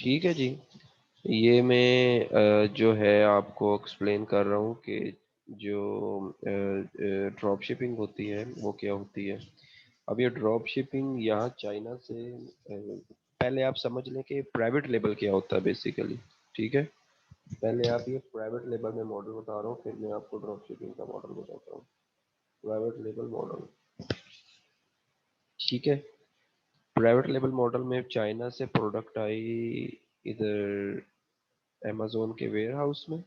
ठीक है जी। ये मैं जो है आपको एक्सप्लेन कर रहा हूँ कि जो ड्रॉप शिपिंग होती है वो क्या होती है। अब ये ड्रॉप शिपिंग यहाँ चाइना से पहले आप समझ लें कि प्राइवेट लेबल क्या होता है बेसिकली। ठीक है, पहले आप ये प्राइवेट लेबल में मॉडल बता रहा हूँ, फिर मैं आपको ड्रॉप शिपिंग का मॉडल बताता हूँ। प्राइवेट लेबल मॉडल, ठीक है। प्राइवेट लेबल मॉडल में चाइना से प्रोडक्ट आई इधर अमेजोन के वेयर हाउस में।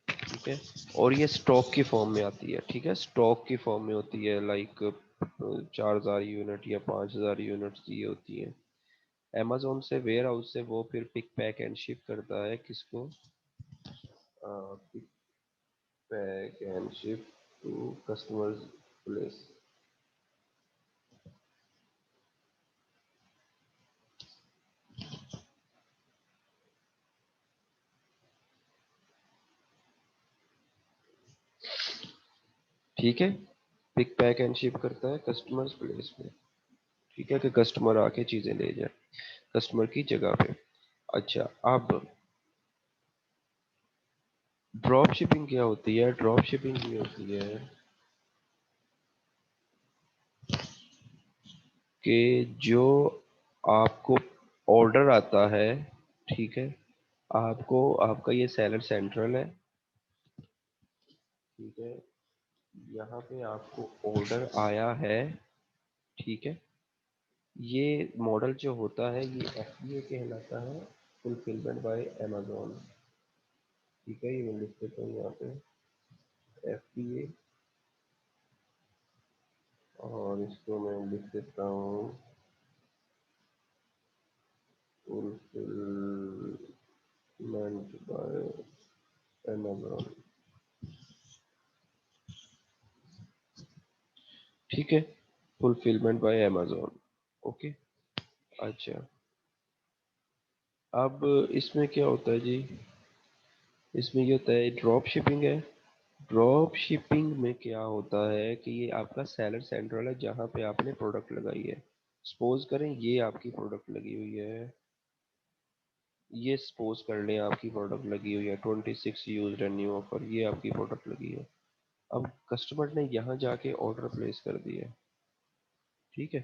ठीक है, और ये स्टॉक की फॉर्म में आती है। ठीक है, स्टॉक की फॉर्म में होती है, लाइक 4,000 यूनिट या 5,000 यूनिट ये होती है। अमेजोन से वेयर हाउस से वो फिर पिक पैक एंड शिप करता है किसको, pick pack and ship to customers place. ठीक है, पिक पैक एंड शिप करता है कस्टमर्स प्लेस में। ठीक है, कि कस्टमर आके चीजें ले जाए कस्टमर की जगह पे। अच्छा, अब ड्रॉप शिपिंग क्या होती है। ड्रॉप शिपिंग ये होती है कि जो आपको ऑर्डर आता है, ठीक है, आपको आपका ये सेलर सेंट्रल है। ठीक है, यहाँ पे आपको ऑर्डर आया है। ठीक है, ये मॉडल जो होता है ये एफबीए कहलाता है, फुलफिलमेंट बाय अमेजोन। ठीक है, ये मैं लिख देता हूँ यहाँ पे, एफबीए, और इसको मैं लिख देता हूँ फुलफिलमेंट बाय अमेजोन। ठीक है, फुलफिलमेंट बाय अमेजोन। ओके। अच्छा, अब इसमें क्या होता है जी, इसमें ये होता है ड्रॉप शिपिंग है। ड्रॉप शिपिंग में क्या होता है कि ये आपका सेलर सेंट्रल है जहाँ पे आपने प्रोडक्ट लगाई है। सपोज करें ये आपकी प्रोडक्ट लगी हुई है, ये सपोज कर लें आपकी प्रोडक्ट लगी हुई है 26 यूज्ड एंड न्यू ऑफर, ये आपकी प्रोडक्ट लगी है। अब कस्टमर ने यहाँ जाके ऑर्डर प्लेस कर दिया है। ठीक है,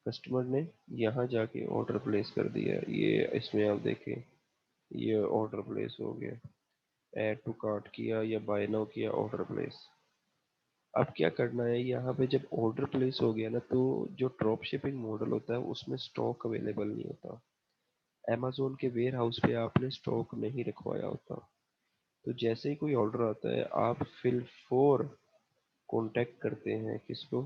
कस्टमर ने यहाँ जाके ऑर्डर प्लेस कर दिया है, ये इसमें आप देखें ये ऑर्डर प्लेस हो गया, ऐड टू कार्ट किया या बाय नाउ किया, ऑर्डर प्लेस। अब क्या करना है, यहाँ पे जब ऑर्डर प्लेस हो गया ना, तो जो ड्रॉप शिपिंग मॉडल होता है उसमें स्टॉक अवेलेबल नहीं होता। अमेजोन के वेयर हाउस पे आपने स्टॉक नहीं रखवाया होता। तो जैसे ही कोई ऑर्डर आता है आप फिल फोर कांटेक्ट करते हैं किसको,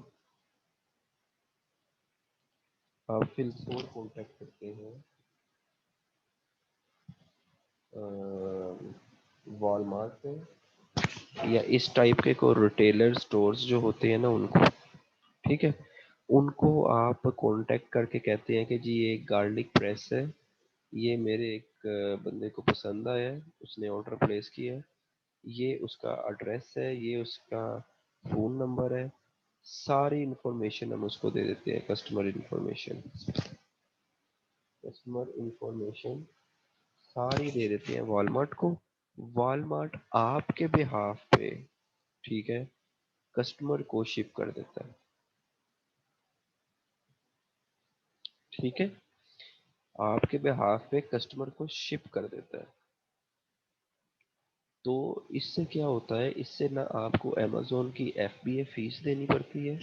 आप फिल फोर कांटेक्ट करते हैं वॉलमार्ट पे या इस टाइप के को रिटेलर स्टोर्स जो होते हैं ना उनको। ठीक है, उनको आप कांटेक्ट करके कहते हैं कि जी ये एक गार्लिक प्रेस है, ये मेरे एक बंदे को पसंद आया है, उसने ऑर्डर प्लेस किया है, ये उसका एड्रेस है, ये उसका फ़ोन नंबर है, सारी इंफॉर्मेशन हम उसको दे देते हैं। कस्टमर इंफॉर्मेशन, कस्टमर इंफॉर्मेशन सारी दे देते हैं वॉलमार्ट को। वॉलमार्ट आपके बिहाफ पे, ठीक है, कस्टमर को शिप कर देता है। ठीक है, आपके बिहाफ पे कस्टमर को शिप कर देता है। तो इससे क्या होता है, इससे ना आपको अमेजोन की एफबीए फीस देनी पड़ती है,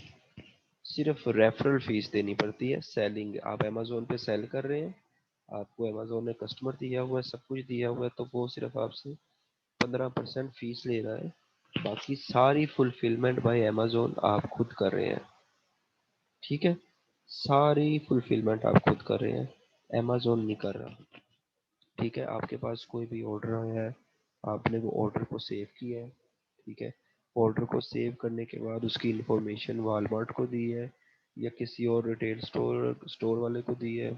सिर्फ रेफरल फीस देनी पड़ती है। सेलिंग, आप अमेजोन पे सेल कर रहे हैं, आपको अमेजोन ने कस्टमर दिया हुआ है, सब कुछ दिया हुआ है, तो वो सिर्फ आपसे 15% फीस ले रहा है। बाकी सारी फुलफिलमेंट बाय अमेजोन आप खुद कर रहे हैं। ठीक है, सारी फुलफिलमेंट आप खुद कर रहे हैं, अमेजोन नहीं कर रहा। ठीक है, आपके पास कोई भी ऑर्डर आया है, आपने वो ऑर्डर को सेव किया है। ठीक है, ऑर्डर को सेव करने के बाद उसकी इंफॉर्मेशन वॉलमार्ट को दी है या किसी और रिटेल स्टोर वाले को दी है।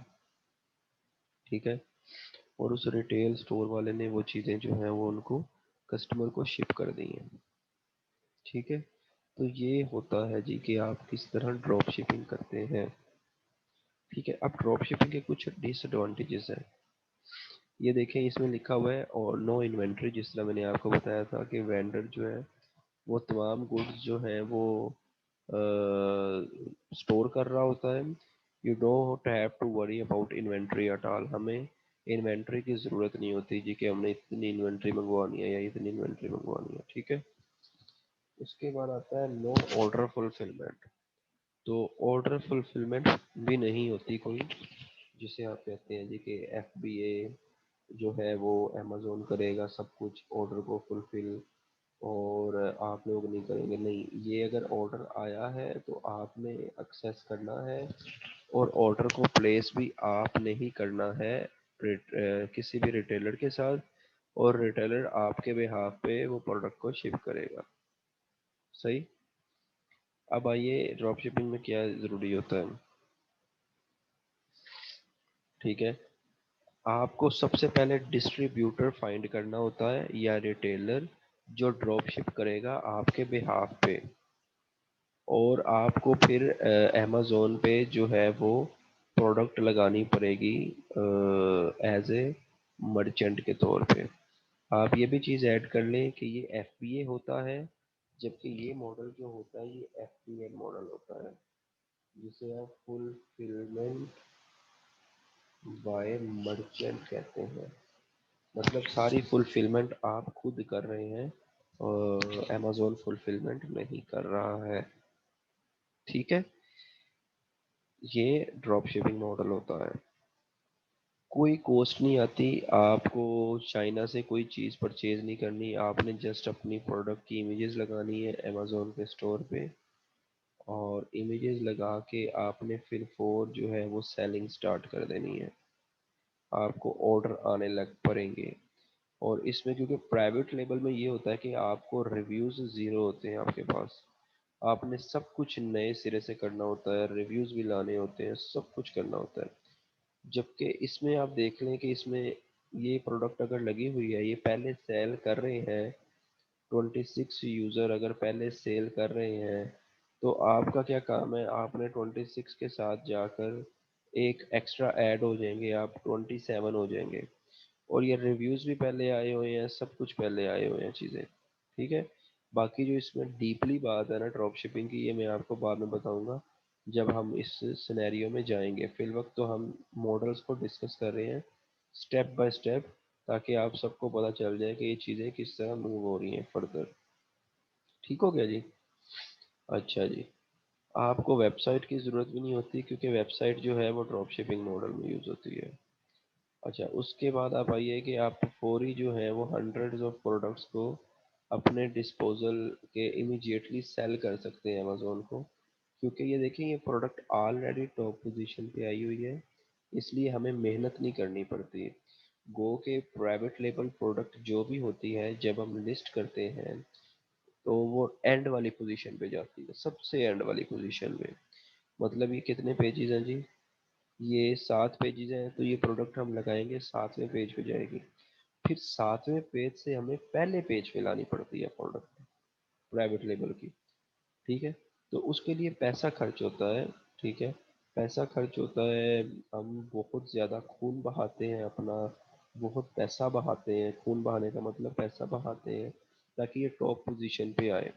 ठीक है, और उस रिटेल स्टोर वाले ने वो चीज़ें जो हैं वो उनको कस्टमर को शिप कर दी हैं। ठीक है, तो ये होता है जी कि आप किस तरह ड्रॉप शिपिंग करते हैं। ठीक है, अब ड्रॉप शिपिंग के कुछ डिसएडवांटेजेस हैं। ये देखें, इसमें लिखा हुआ है और नो इन्वेंट्री। जिस तरह मैंने आपको बताया था कि वेंडर जो है वो तमाम गुड्स जो हैं वो स्टोर कर रहा होता है। You don't have to worry about inventory at all. हमें इन्वेंट्री की ज़रूरत नहीं होती जी कि हमने इतनी इन्वेंट्री मंगवानी है या इतनी इन्वेंट्री मंगवानी है। ठीक है, उसके बाद आता है नो ऑर्डर फुलफिलमेंट। तो ऑर्डर फुलफिलमेंट भी नहीं होती कोई, जिसे आप कहते हैं जी कि FBA जो है वो अमेज़ोन करेगा सब कुछ ऑर्डर को फुलफिल, और आप लोग नहीं करेंगे। नहीं, ये अगर ऑर्डर आया है तो आपने एक्सेस करना है, और ऑर्डर को प्लेस भी आपने ही करना है किसी भी रिटेलर के साथ, और रिटेलर आपके बिहाफ पे वो प्रोडक्ट को शिप करेगा। सही। अब आइए ड्रॉप शिपिंग में क्या ज़रूरी होता है। ठीक है, आपको सबसे पहले डिस्ट्रीब्यूटर फाइंड करना होता है या रिटेलर जो ड्रॉप शिप करेगा आपके बिहाफ पे, और आपको फिर अमेज़ोन पे जो है वो प्रोडक्ट लगानी पड़ेगी एज ए मर्चेंट के तौर पे। आप ये भी चीज़ ऐड कर लें कि ये FBA होता है, जबकि ये मॉडल जो होता है ये FBA मॉडल होता है, जिसे आप फुलफिलमेंट बाय मर्चेंट कहते हैं। मतलब सारी फुलफिलमेंट आप खुद कर रहे हैं और अमेज़ोन फुलफिलमेंट नहीं कर रहा है। ठीक है, ये ड्रॉप शिपिंग मॉडल होता है। कोई कॉस्ट नहीं आती आपको, चाइना से कोई चीज़ परचेज नहीं करनी, आपने जस्ट अपनी प्रोडक्ट की इमेजेस लगानी है अमेज़ोन के स्टोर पे, और इमेजेस लगा के आपने फिर फोर जो है वो सेलिंग स्टार्ट कर देनी है। आपको ऑर्डर आने लग पड़ेंगे। और इसमें क्योंकि प्राइवेट लेबल में ये होता है कि आपको रिव्यूज़ ज़ीरो होते हैं आपके पास, आपने सब कुछ नए सिरे से करना होता है, रिव्यूज़ भी लाने होते हैं, सब कुछ करना होता है। जबकि इसमें आप देख लें कि इसमें ये प्रोडक्ट अगर लगी हुई है, ये पहले सेल कर रहे हैं, 26 यूज़र अगर पहले सेल कर रहे हैं, तो आपका क्या काम है, आपने 26 के साथ जाकर एक एक्स्ट्रा ऐड हो जाएंगे, आप 27 हो जाएंगे, और ये रिव्यूज़ भी पहले आए हुए हैं, सब कुछ पहले आए हुए हैं चीज़ें। ठीक है, बाकी जो इसमें डीपली बात है ना ड्रॉप शिपिंग की, ये मैं आपको बाद में बताऊंगा जब हम इस सिनेरियो में जाएंगे। फिल वक्त तो हम मॉडल्स को डिस्कस कर रहे हैं स्टेप बाय स्टेप, ताकि आप सबको पता चल जाए कि ये चीज़ें किस तरह मूव हो रही हैं फर्दर। ठीक हो गया जी। अच्छा जी, आपको वेबसाइट की ज़रूरत भी नहीं होती, क्योंकि वेबसाइट जो है वो ड्रॉप शिपिंग मॉडल में यूज़ होती है। अच्छा, उसके बाद आप आइए कि आप फौरी जो है वो हंड्रेड्स ऑफ प्रोडक्ट्स को अपने डिस्पोजल के इमीडिएटली सेल कर सकते हैं अमेज़ोन को, क्योंकि ये देखिए ये प्रोडक्ट ऑलरेडी टॉप पोजीशन पे आई हुई है, इसलिए हमें मेहनत नहीं करनी पड़ती। गो के प्राइवेट लेबल प्रोडक्ट जो भी होती है जब हम लिस्ट करते हैं तो वो एंड वाली पोजीशन पे जाती है, सबसे एंड वाली पोजीशन में। मतलब ये कितने पेजेस हैं जी, ये 7 पेजेस हैं, तो ये प्रोडक्ट हम लगाएंगे 7वें पेज पे जाएगी। फिर 7वें पेज से हमें पहले पेज पे लानी पड़ती है प्रोडक्ट प्राइवेट लेबल की। ठीक है, तो उसके लिए पैसा खर्च होता है। ठीक है, पैसा खर्च होता है, हम बहुत ज़्यादा खून बहाते हैं अपना, बहुत पैसा बहाते हैं, खून बहाने का मतलब पैसा बहाते हैं ताकि ये टॉप पोजीशन पे आए।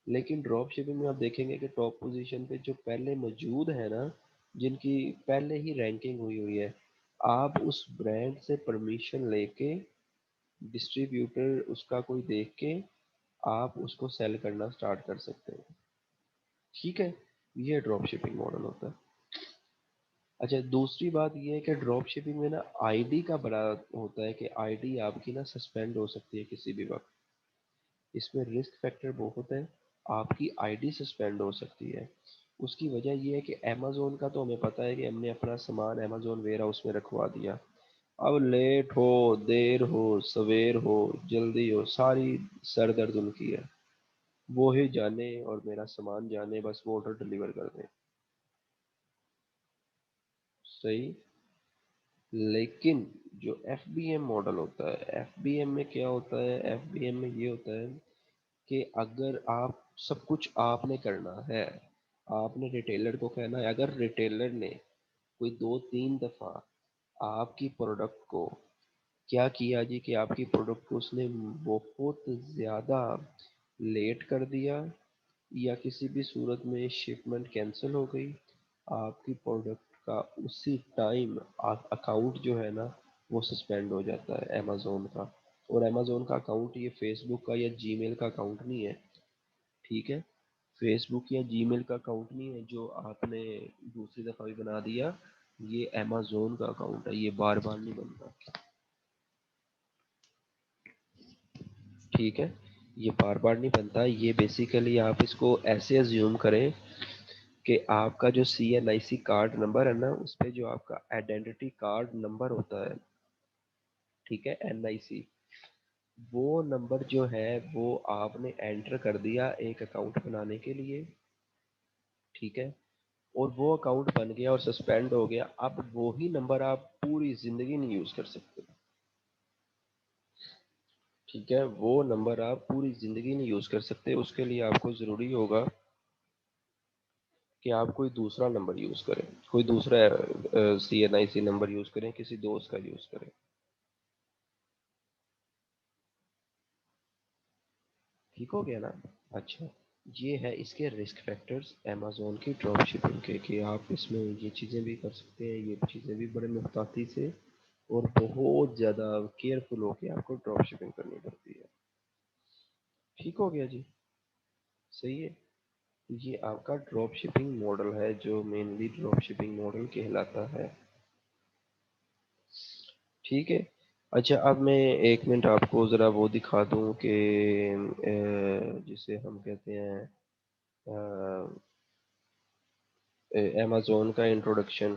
लेकिन ड्रॉप शिपिंग में आप देखेंगे कि टॉप पोजीशन पे जो पहले मौजूद है ना, जिनकी पहले ही रैंकिंग हुई हुई है, आप उस ब्रांड से परमिशन लेके, डिस्ट्रीब्यूटर उसका कोई देख के आप उसको सेल करना स्टार्ट कर सकते हैं। ठीक है, ये ड्रॉप शिपिंग मॉडल होता है। अच्छा, दूसरी बात ये है कि ड्रॉप शिपिंग में ना आईडी का बड़ा होता है कि आईडी आपकी ना सस्पेंड हो सकती है किसी भी वक्त। इसमें रिस्क फैक्टर बहुत है, आपकी आईडी सस्पेंड हो सकती है। उसकी वजह ये है कि अमेज़ोन का तो हमें पता है कि हमने अपना सामान अमेज़ोन वेयर हाउस में रखवा दिया, अब लेट हो, देर हो, सवेर हो, जल्दी हो, सारी सर दर्द उनकी है। वो ही जाने और मेरा सामान जाने, बस वो ऑर्डर डिलीवर कर दें। सही। लेकिन जो FBM मॉडल होता है, FBM में क्या होता है, FBM में ये होता है कि अगर आप सब कुछ आपने करना है, आपने रिटेलर को कहना है, अगर रिटेलर ने कोई 2-3 दफ़ा आपकी प्रोडक्ट को क्या किया जी कि आपकी प्रोडक्ट को उसने बहुत ज़्यादा लेट कर दिया या किसी भी सूरत में शिपमेंट कैंसिल हो गई, आपकी प्रोडक्ट का उसी टाइम अकाउंट जो है ना वो सस्पेंड हो जाता है अमेज़न का। और अमेज़न का अकाउंट ये फेसबुक का या जीमेल का अकाउंट नहीं है, ठीक है? फेसबुक या जीमेल का अकाउंट नहीं है जो आपने दूसरी दफ़ा भी बना दिया, ये अमेज़न का अकाउंट है, ये बार बार नहीं बनता, ठीक है? ये बार बार नहीं बनता, ये बेसिकली आप इसको ऐसे अज्यूम करें कि आपका जो CNIC कार्ड नंबर है ना उस पे जो आपका आइडेंटिटी कार्ड नंबर होता है, ठीक है, NIC, वो नंबर जो है वो आपने एंटर कर दिया एक अकाउंट बनाने के लिए, ठीक है, और वो अकाउंट बन गया और सस्पेंड हो गया, अब वो ही नंबर आप पूरी जिंदगी नहीं यूज कर सकते, ठीक है, वो नंबर आप पूरी जिंदगी नहीं यूज कर सकते, उसके लिए आपको जरूरी होगा कि आप कोई दूसरा नंबर यूज करें, कोई दूसरा CNIC नंबर यूज करें, किसी दोस्त का यूज करें, ठीक हो गया ना। अच्छा, ये है इसके रिस्क फैक्टर्स अमेज़न की ड्रॉप शिपिंग के कि आप इसमें ये चीज़ें भी कर सकते हैं, ये चीज़ें भी बड़े मुहताती से और बहुत ज़्यादा केयरफुल होके आपको ड्रॉप शिपिंग करनी पड़ती है, ठीक हो गया जी, सही है। ये आपका ड्रॉप शिपिंग मॉडल है जो मेनली ड्रॉप शिपिंग मॉडल कहलाता है, ठीक है। अच्छा, अब मैं एक मिनट आपको ज़रा वो दिखा दूं कि जिसे हम कहते हैं अमेज़न का इंट्रोडक्शन,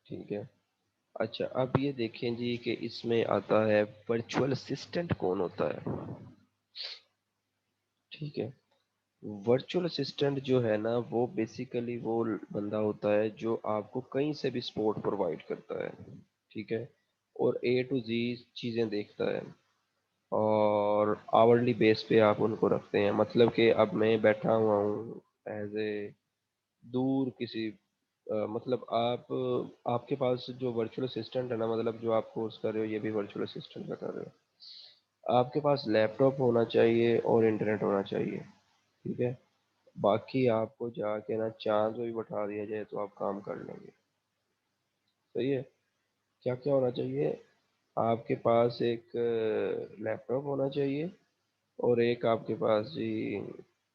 ठीक है। अच्छा, अब ये देखें जी कि इसमें आता है वर्चुअल असिस्टेंट कौन होता है, ठीक है। वर्चुअल असिस्टेंट जो है ना वो बेसिकली वो बंदा होता है जो आपको कहीं से भी सपोर्ट प्रोवाइड करता है, ठीक है, और A to Z चीज़ें देखता है, और आवरली बेस पे आप उनको रखते हैं, मतलब कि अब मैं बैठा हुआ हूँ एज ए दूर किसी मतलब आपके पास जो वर्चुअल असिस्टेंट है ना, मतलब जो आप कोर्स कर रहे हो ये भी वर्चुअल असिस्टेंट का कर रहे हो, आपके पास लैपटॉप होना चाहिए और इंटरनेट होना चाहिए, ठीक है, बाकी आपको जाके ना चांद पे भी बैठा दिया जाए तो आप काम कर लेंगे, सही है। क्या क्या होना चाहिए, आपके पास एक लैपटॉप होना चाहिए और एक आपके पास जी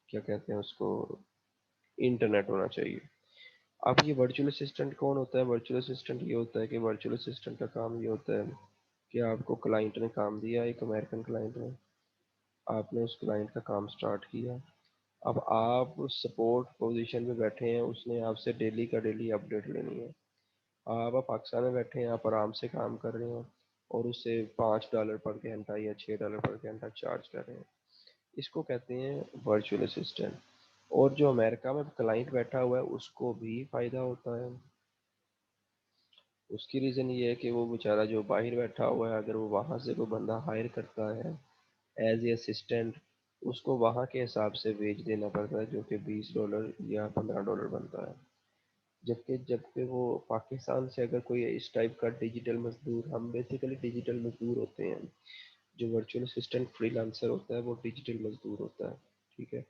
क्या कहते हैं उसको, इंटरनेट होना चाहिए। अब ये वर्चुअल असिस्टेंट कौन होता है, वर्चुअल असिस्टेंट ये होता है कि वर्चुअल असिस्टेंट का काम ये होता है कि आपको क्लाइंट ने काम दिया, एक अमेरिकन क्लाइंट ने, आपने उस क्लाइंट का काम स्टार्ट किया, अब आप सपोर्ट पोजीशन पे बैठे हैं, उसने आपसे डेली का डेली अपडेट लेनी है, आप पाकिस्तान में बैठे हैं, आप आराम से काम कर रहे हो और उससे $5 पर घंटा या $6 पर घंटा चार्ज कर रहे हैं, इसको कहते हैं वर्चुअल असिस्टेंट। और जो अमेरिका में क्लाइंट बैठा हुआ है उसको भी फायदा होता है, उसकी रीज़न ये है कि वो बेचारा जो बाहर बैठा हुआ है अगर वो वहाँ से कोई बंदा हायर करता है एज ए असिस्टेंट, उसको वहाँ के हिसाब से वेज देना पड़ता है जो कि $20 या $15 बनता है, जबकि जबकि वो पाकिस्तान से अगर कोई इस टाइप का डिजिटल मजदूर, हम बेसिकली डिजिटल मजदूर होते हैं, जो वर्चुअल असिस्टेंट फ्रीलांसर होता है वो डिजिटल मजदूर होता है, ठीक है,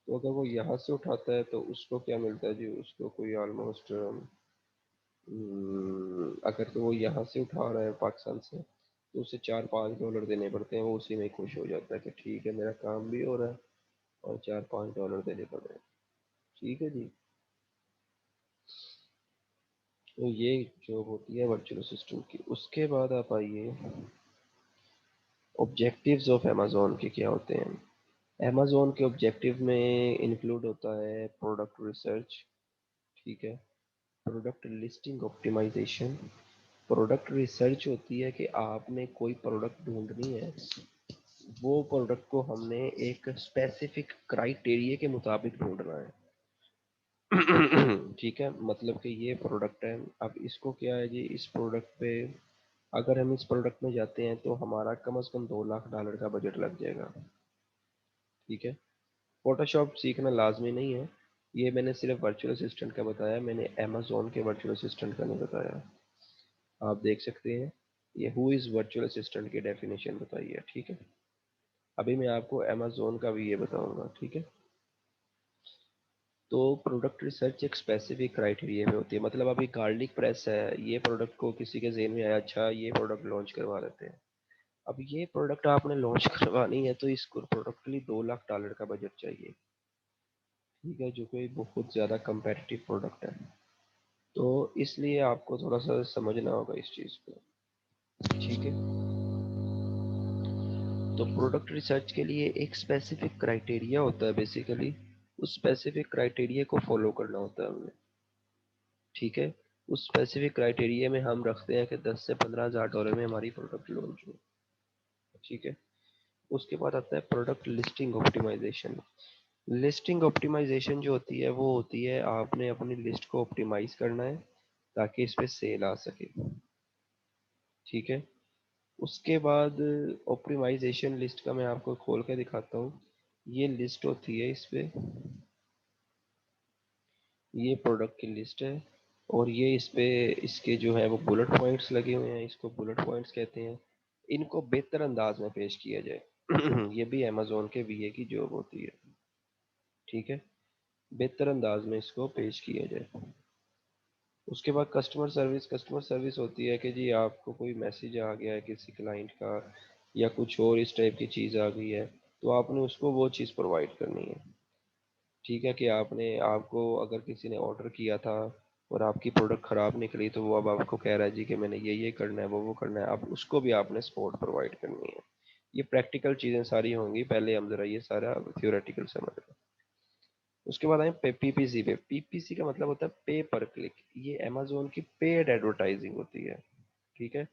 तो अगर वो यहाँ से उठाता है तो उसको क्या मिलता है जी, उसको कोई ऑलमोस्ट अगर तो वो यहाँ से उठा रहा है पाकिस्तान से तो उसे $4-5 देने पड़ते हैं, वो उसी में खुश हो जाता है कि ठीक है मेरा काम भी हो रहा है और $4-5 देने पड़ रहे हैं, ठीक है जी। तो ये जॉब होती है वर्चुअल असिस्टेंट की। उसके बाद आप आइए ऑब्जेक्टिव्स ऑफ अमेजोन के क्या होते हैं। अमेजोन के ऑब्जेक्टिव में इंक्लूड होता है प्रोडक्ट रिसर्च, ठीक है, product listing optimisation, product research होती है कि आपने कोई प्रोडक्ट ढूंढनी है, वो प्रोडक्ट को हमने एक स्पेसिफिक क्राइटेरिया के मुताबिक ढूंढना है, ठीक है, मतलब कि ये प्रोडक्ट है, अब इसको क्या है जी, इस प्रोडक्ट पे अगर हम इस प्रोडक्ट में जाते हैं तो हमारा कम से कम $2 लाख का बजट लग जाएगा। ठीक है। फोटोशॉप सीखना लाजमी नहीं है। ये मैंने सिर्फ वर्चुअल असिस्टेंट का बताया, मैंने अमेजोन के वर्चुअल असिस्टेंट का नहीं बताया। आप देख सकते हैं, ये हु इज़ वर्चुअल असिस्टेंट की डेफिनेशन बताइए। ठीक है। अभी मैं आपको अमेजोन का भी ये बताऊंगा। ठीक है। तो प्रोडक्ट रिसर्च एक स्पेसिफिक क्राइटेरिया में होती है। मतलब अभी गार्लिक प्रेस है, ये प्रोडक्ट को किसी के जेहन में आया, अच्छा ये प्रोडक्ट लॉन्च करवा देते हैं। अब ये प्रोडक्ट आपने लॉन्च करवानी है तो इस प्रोडक्ट के लिए $2 लाख का बजट चाहिए। ठीक है, जो कि बहुत ज़्यादा कंपेटिटिव प्रोडक्ट है। तो इसलिए आपको थोड़ा सा समझना होगा इस चीज़ को। ठीक है। तो प्रोडक्ट रिसर्च के लिए एक स्पेसिफिक क्राइटेरिया होता है बेसिकली, उस स्पेसिफिक क्राइटेरिया को फॉलो करना होता है हमें। ठीक है। उस स्पेसिफिक क्राइटेरिया में हम रखते हैं कि 10 से 15 हज़ार डॉलर में हमारी प्रोडक्ट लॉन्च हो। ठीक है। उसके बाद आता है product listing optimisation. Listing optimisation जो होती है वो होती है आपने अपनी लिस्ट को ऑप्टिमाइज करना है ताकि इस पे सेल आ सके। ठीक है। उसके बाद ऑप्टिमाइजेशन लिस्ट का मैं आपको खोल के दिखाता हूँ। ये लिस्ट होती है इस पे, ये प्रोडक्ट की लिस्ट है। और ये इस पे इसके जो है वो बुलेट पॉइंट्स लगे हुए हैं, इसको बुलेट पॉइंट्स कहते हैं। इनको बेहतर अंदाज में पेश किया जाए ये भी अमेजोन के वीए की जॉब होती है। ठीक है। बेहतर अंदाज में इसको पेश किया जाए। उसके बाद कस्टमर सर्विस। कस्टमर सर्विस होती है कि जी आपको कोई मैसेज आ गया है किसी क्लाइंट का, या कुछ और इस टाइप की चीज़ आ गई है, तो आपने उसको वो चीज़ प्रोवाइड करनी है। ठीक है। कि आपने आपको अगर किसी ने ऑर्डर किया था और आपकी प्रोडक्ट ख़राब निकली, तो वो अब आपको कह रहा है जी कि मैंने ये करना है, वो करना है, अब उसको भी आपने सपोर्ट प्रोवाइड करनी है। ये प्रैक्टिकल चीज़ें सारी होंगी, पहले हम ज़रा ये सारा थ्योरेटिकल समझ लें। उसके बाद आए पीपीसी पे। पीपीसी का मतलब होता है पे पर क्लिक। ये अमेजोन की पेड एडवर्टाइजिंग होती है। ठीक है।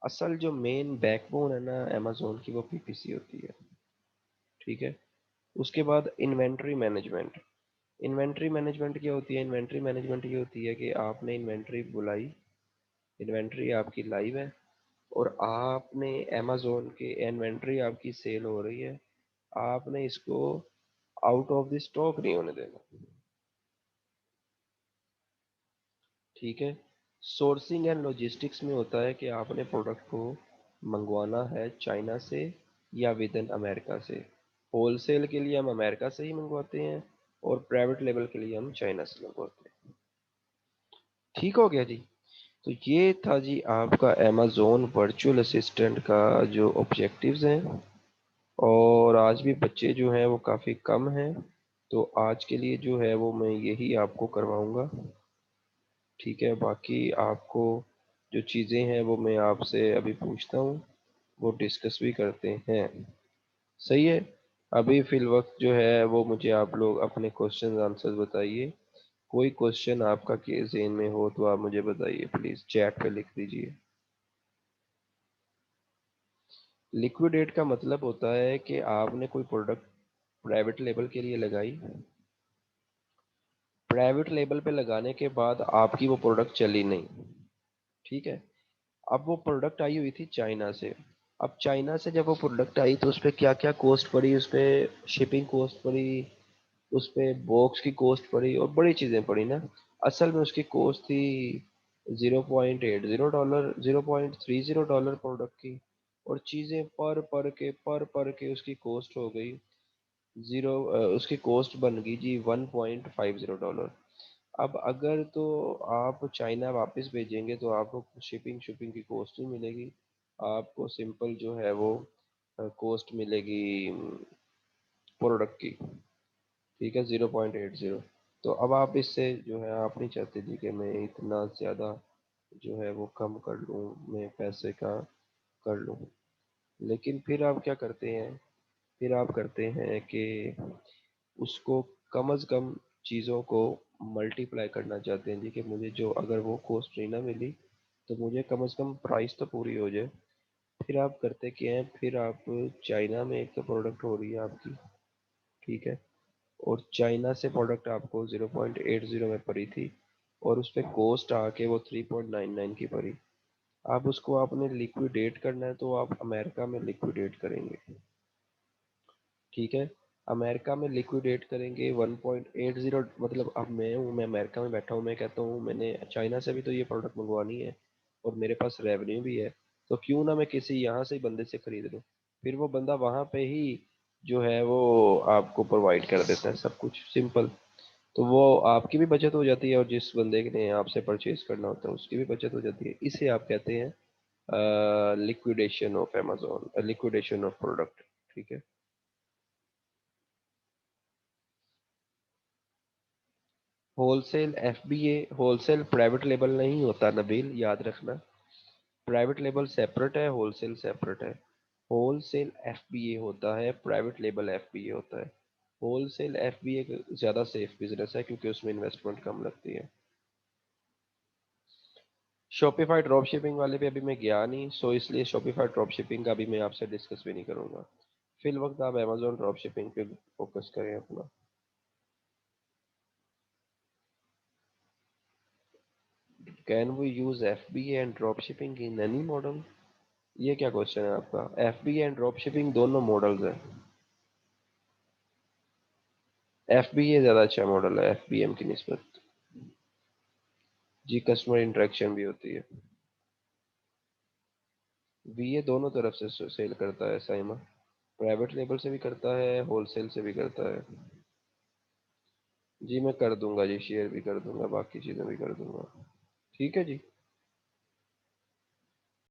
असल जो मेन बैकबोन है ना अमेजोन की, वो पीपीसी होती है। ठीक है। उसके बाद इन्वेंट्री मैनेजमेंट। इन्वेंट्री मैनेजमेंट क्या होती है? इन्वेंट्री मैनेजमेंट ये होती है कि आपने इन्वेंट्री बुलाई, इन्वेंट्री आपकी लाइव है, और आपने अमेजोन के इन्वेंट्री आपकी सेल हो रही है, आपने इसको आउट ऑफ द स्टॉक नहीं होने देना। ठीक है। सोर्सिंग एंड लॉजिस्टिक्स में होता है कि आपने प्रोडक्ट को मंगवाना है चाइना से या विद इन अमेरिका से। होलसेल के लिए हम अमेरिका से ही मंगवाते हैं, और प्राइवेट लेवल के लिए हम चाइना से मंगवाते हैं। ठीक हो गया जी। तो ये था जी आपका अमेजोन वर्चुअल असिस्टेंट का जो ऑब्जेक्टिव्स हैं। और आज भी बच्चे जो हैं वो काफ़ी कम हैं, तो आज के लिए जो है वो मैं यही आपको करवाऊँगा। ठीक है। बाकी आपको जो चीज़ें हैं वो मैं आपसे अभी पूछता हूँ, वो डिस्कस भी करते हैं। सही है। अभी फिल वक्त जो है वो मुझे आप लोग अपने क्वेश्चन आंसर्स बताइए। कोई क्वेश्चन आपका के ज़हन में हो तो आप मुझे बताइए, प्लीज़ चैट पे लिख दीजिए। लिक्विडेट का मतलब होता है कि आपने कोई प्रोडक्ट प्राइवेट लेबल के लिए लगाई, प्राइवेट लेबल पे लगाने के बाद आपकी वो प्रोडक्ट चली नहीं। ठीक है। अब वो प्रोडक्ट आई हुई थी चाइना से। अब चाइना से जब वो प्रोडक्ट आई तो उस पर क्या क्या कॉस्ट पड़ी, उस पर शिपिंग कॉस्ट पड़ी, उस पे बॉक्स की कॉस्ट पड़ी, और बड़ी चीज़ें पड़ी ना। असल में उसकी कॉस्ट थी $0.80, $0.30 प्रोडक्ट की। और चीज़ें पर के उसकी कॉस्ट हो गई उसकी कॉस्ट बन गई जी $1.50। अब अगर तो आप चाइना वापस भेजेंगे तो आपको शिपिंग शिपिंग की कॉस्ट ही मिलेगी, आपको सिंपल जो है वो कॉस्ट मिलेगी प्रोडक्ट की। ठीक है, 0.80। तो अब आप इससे जो है आप नहीं चाहते जी कि मैं इतना ज़्यादा जो है वो कम कर लूँ, मैं पैसे का कर लूँ। लेकिन फिर आप क्या करते हैं? फिर आप करते हैं कि उसको कम से कम चीज़ों को मल्टीप्लाई करना चाहते हैं जी, कि मुझे जो अगर वो कॉस्ट नहीं ना मिली तो मुझे कम से कम प्राइस तो पूरी हो जाए। फिर आप करते क्या हैं? फिर आप चाइना में एक तो प्रोडक्ट हो रही है आपकी। ठीक है। और चाइना से प्रोडक्ट आपको 0.80 में पड़ी थी, और उस पर कॉस्ट आके वो 3.99 की पड़ी। आप उसको आपने लिक्विडेट करना है तो आप अमेरिका में लिक्विडेट करेंगे, ठीक है। अमेरिका में लिक्विडेट करेंगे 1.80, मतलब अब मैं हूँ, मैं अमेरिका में बैठा हूँ, मैं कहता हूँ मैंने चाइना से भी तो ये प्रोडक्ट मंगवानी है और मेरे पास रेवेन्यू भी है, तो क्यों ना मैं किसी यहाँ से ही बंदे से खरीद लूँ। फिर वो बंदा वहाँ पे ही जो है वो आपको प्रोवाइड कर देता है सब कुछ, सिंपल। तो वो आपकी भी बचत हो जाती है और जिस बंदे ने आपसे परचेज करना होता है उसकी भी बचत हो जाती है। इसे आप कहते हैं liquidation of Amazon, liquidation of product, ठीक है। Wholesale FBA, wholesale private label नहीं होता नबील, याद रखना। प्राइवेट लेबल सेपरेट है, होलसेल सेपरेट है। होलसेल एफबीए होता है, प्राइवेट लेबल एफबीए होता है। होलसेल एफबीए ज़्यादा सेफ बिजनेस है क्योंकि उसमें इन्वेस्टमेंट कम लगती है। शॉपिफाई ड्रॉप शिपिंग वाले पे अभी मैं गया नहीं, सो इसलिए शॉपिफाई ड्रॉप शिपिंग का भी मैं आपसे डिस्कस भी नहीं करूंगा। फिल वक्त आप अमेजोन ड्रॉप शिपिंग पे फोकस करें अपना। Can we use FBA and drop shipping in any model? ये क्या क्वेश्चन है आपका? एफबीए एंड ड्रॉप शिपिंग दोनों मॉडल्स हैं। एफबीए ज़्यादा अच्छा मॉडल है एफबीएम की निस्बत। जी, कस्टमर इंटरेक्शन भी होती है। बीए दोनों तरफ से सेल करता है साइमा, प्राइवेट लेबल से भी करता है, होलसेल से भी करता है। जी मैं कर दूंगा जी, शेयर भी कर दूंगा, बाकी चीज़ें भी कर दूंगा। ठीक है जी।